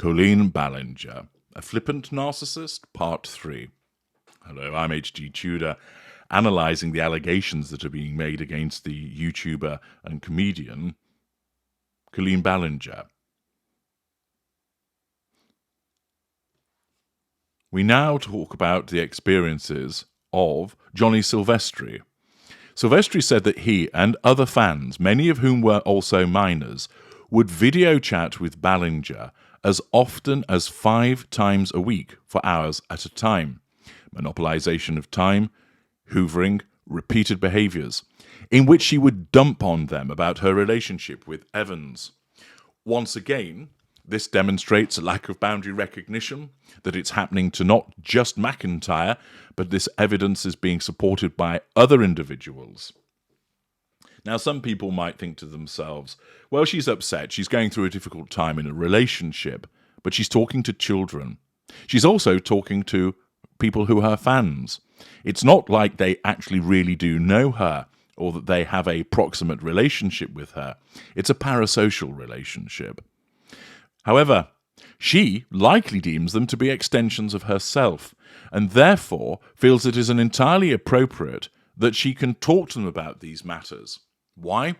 Colleen Ballinger, A Flippant Narcissist, Part 3. Hello, I'm H.G. Tudor, analysing the allegations that are being made against the YouTuber and comedian Colleen Ballinger. We now talk about the experiences of Johnny Silvestri. Silvestri said that he and other fans, many of whom were also minors, would video chat with Ballinger as often as 5 times a week for hours at a time. Monopolization of time, hoovering, repeated behaviours, in which she would dump on them about her relationship with Evans. Once again, this demonstrates a lack of boundary recognition, that it's happening to not just McIntyre, but this evidence is being supported by other individuals. Now, some people might think to themselves, well, she's upset, she's going through a difficult time in a relationship, but she's talking to children. She's also talking to people who are her fans. It's not like they actually really do know her, or that they have a proximate relationship with her. It's a parasocial relationship. However, she likely deems them to be extensions of herself, and therefore feels it is entirely appropriate that she can talk to them about these matters. Why?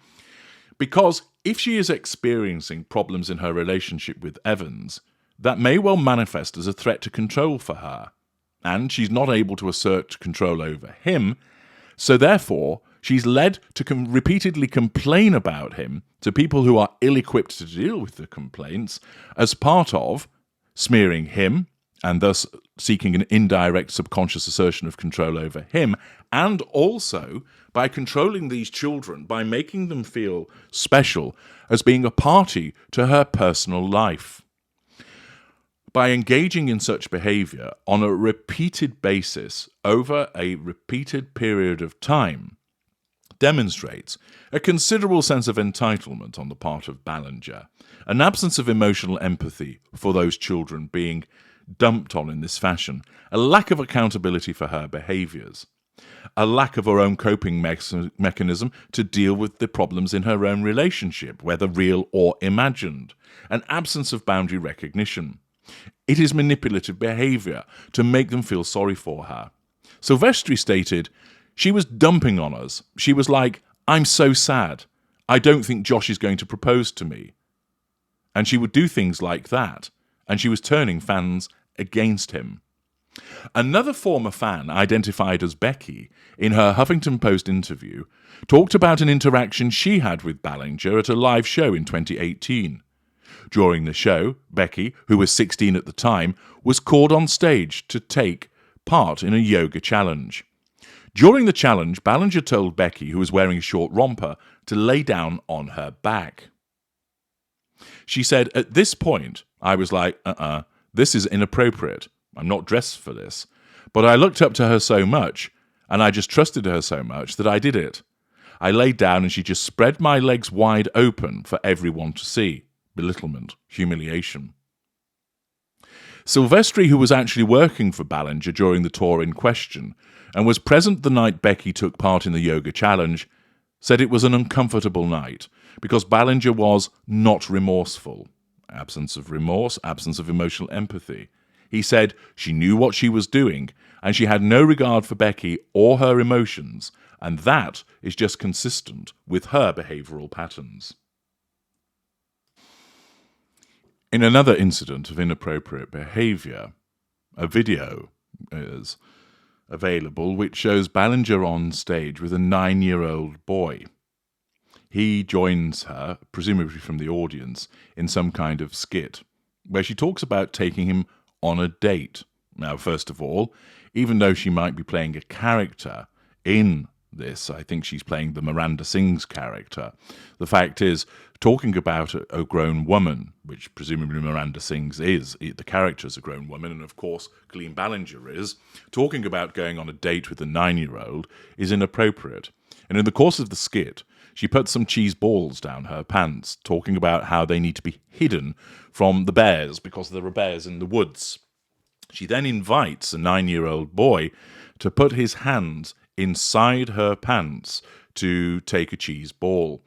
Because if she is experiencing problems in her relationship with Evans, that may well manifest as a threat to control for her, and she's not able to assert control over him, so therefore she's led to repeatedly complain about him to people who are ill-equipped to deal with the complaints as part of smearing him and thus seeking an indirect subconscious assertion of control over him, and also by controlling these children, by making them feel special as being a party to her personal life. By engaging in such behaviour on a repeated basis over a repeated period of time demonstrates a considerable sense of entitlement on the part of Ballinger, an absence of emotional empathy for those children being dumped on in this fashion, a lack of accountability for her behaviours, a lack of her own coping mechanism to deal with the problems in her own relationship, whether real or imagined, an absence of boundary recognition. It is manipulative behaviour to make them feel sorry for her. Silvestri stated, she was dumping on us. She was like, I'm so sad. I don't think Josh is going to propose to me. And she would do things like that, and she was turning fans against him. Another former fan, identified as Becky, in her Huffington Post interview, talked about an interaction she had with Ballinger at a live show in 2018. During the show, Becky, who was 16 at the time, was called on stage to take part in a yoga challenge. During the challenge, Ballinger told Becky, who was wearing a short romper, to lay down on her back. She said, at this point, I was like, this is inappropriate. I'm not dressed for this. But I looked up to her so much, and I just trusted her so much that I did it. I laid down and she just spread my legs wide open for everyone to see. Belittlement, humiliation. Silvestri, who was actually working for Ballinger during the tour in question, and was present the night Becky took part in the yoga challenge, said it was an uncomfortable night because Ballinger was not remorseful. Absence of remorse, absence of emotional empathy. He said she knew what she was doing and she had no regard for Becky or her emotions, and that is just consistent with her behavioural patterns. In another incident of inappropriate behaviour, a video is available which shows Ballinger on stage with a 9-year-old boy. He joins her, presumably from the audience, in some kind of skit, where she talks about taking him on a date. Now, first of all, even though she might be playing a character in this, I think she's playing the Miranda Sings character. The fact is, talking about a grown woman, which presumably Miranda Sings is, the character is a grown woman, and of course Colleen Ballinger is, talking about going on a date with a 9-year-old is inappropriate. And in the course of the skit, she puts some cheese balls down her pants, talking about how they need to be hidden from the bears because there are bears in the woods. She then invites a 9-year-old boy to put his hands inside her pants to take a cheese ball.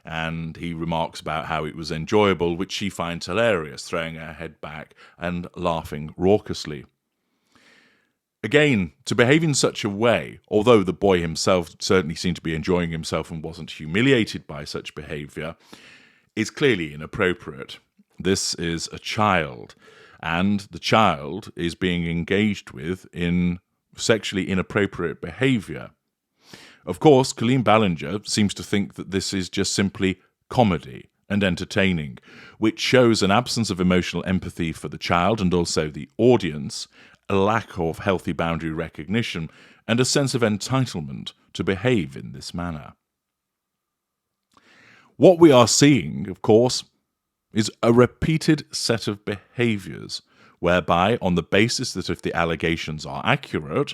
and he remarks about how it was enjoyable, which she finds hilarious, throwing her head back and laughing raucously. Again, to behave in such a way, although the boy himself certainly seemed to be enjoying himself and wasn't humiliated by such behaviour, is clearly inappropriate. This is a child, and the child is being engaged with in sexually inappropriate behaviour. Of course, Colleen Ballinger seems to think that this is just simply comedy and entertaining, which shows an absence of emotional empathy for the child and also the audience, a lack of healthy boundary recognition, and a sense of entitlement to behave in this manner. What we are seeing, of course, is a repeated set of behaviours, whereby, on the basis that if the allegations are accurate,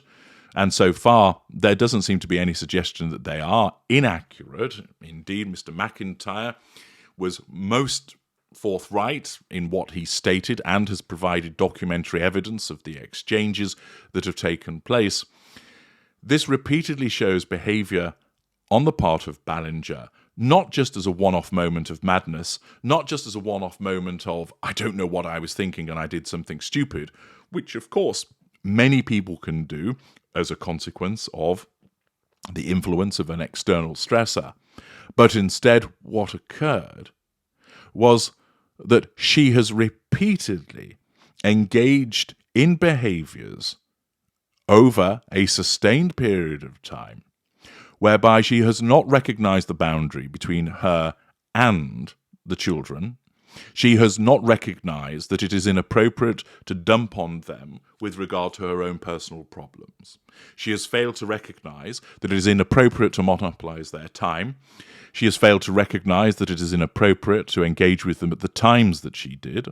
and so far there doesn't seem to be any suggestion that they are inaccurate, indeed Mr. McIntyre was most forthright in what he stated and has provided documentary evidence of the exchanges that have taken place. This repeatedly shows behaviour on the part of Ballinger, not just as a one-off moment of madness, not just as a one-off moment of, I don't know what I was thinking and I did something stupid, which of course many people can do as a consequence of the influence of an external stressor. But instead, what occurred was that she has repeatedly engaged in behaviours over a sustained period of time, whereby she has not recognised the boundary between her and the children. She has not recognised that it is inappropriate to dump on them with regard to her own personal problems. She has failed to recognise that it is inappropriate to monopolise their time. She has failed to recognise that it is inappropriate to engage with them at the times that she did.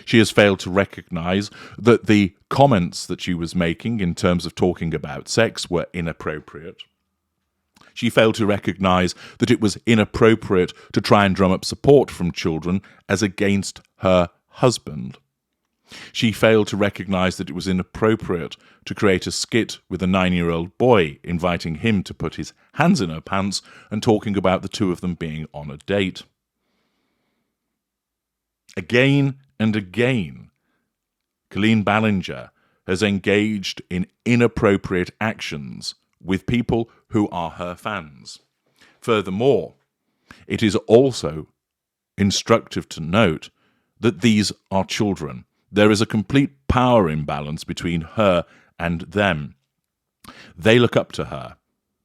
She has failed to recognise that the comments that she was making in terms of talking about sex were inappropriate. She failed to recognise that it was inappropriate to try and drum up support from children as against her husband. She failed to recognise that it was inappropriate to create a skit with a 9-year-old boy, inviting him to put his hands in her pants and talking about the two of them being on a date. Again and again, Colleen Ballinger has engaged in inappropriate actions with people who are her fans. Furthermore, it is also instructive to note that these are children. There is a complete power imbalance between her and them. They look up to her.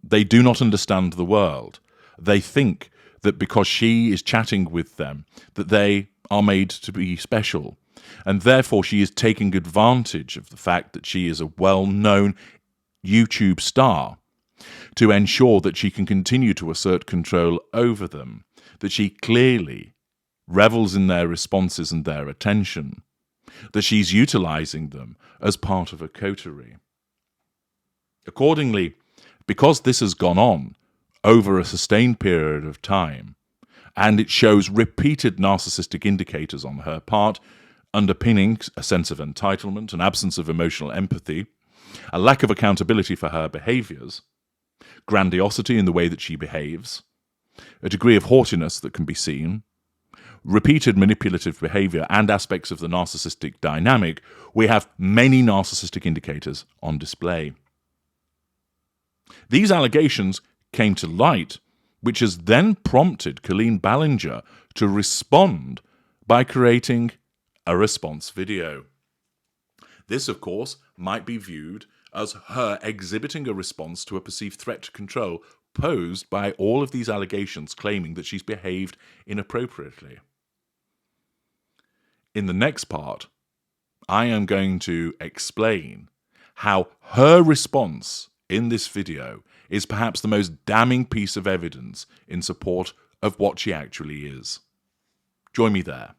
They do not understand the world. They think that because she is chatting with them, that they are made to be special. And therefore she is taking advantage of the fact that she is a well-known YouTube star to ensure that she can continue to assert control over them, that she clearly revels in their responses and their attention, that she's utilising them as part of a coterie. Accordingly, because this has gone on over a sustained period of time, and it shows repeated narcissistic indicators on her part, underpinning a sense of entitlement, an absence of emotional empathy, a lack of accountability for her behaviours, grandiosity in the way that she behaves, a degree of haughtiness that can be seen, repeated manipulative behaviour and aspects of the narcissistic dynamic, we have many narcissistic indicators on display. These allegations came to light, which has then prompted Colleen Ballinger to respond by creating a response video. This, of course, might be viewed as her exhibiting a response to a perceived threat to control posed by all of these allegations claiming that she's behaved inappropriately. In the next part, I am going to explain how her response in this video is perhaps the most damning piece of evidence in support of what she actually is. Join me there.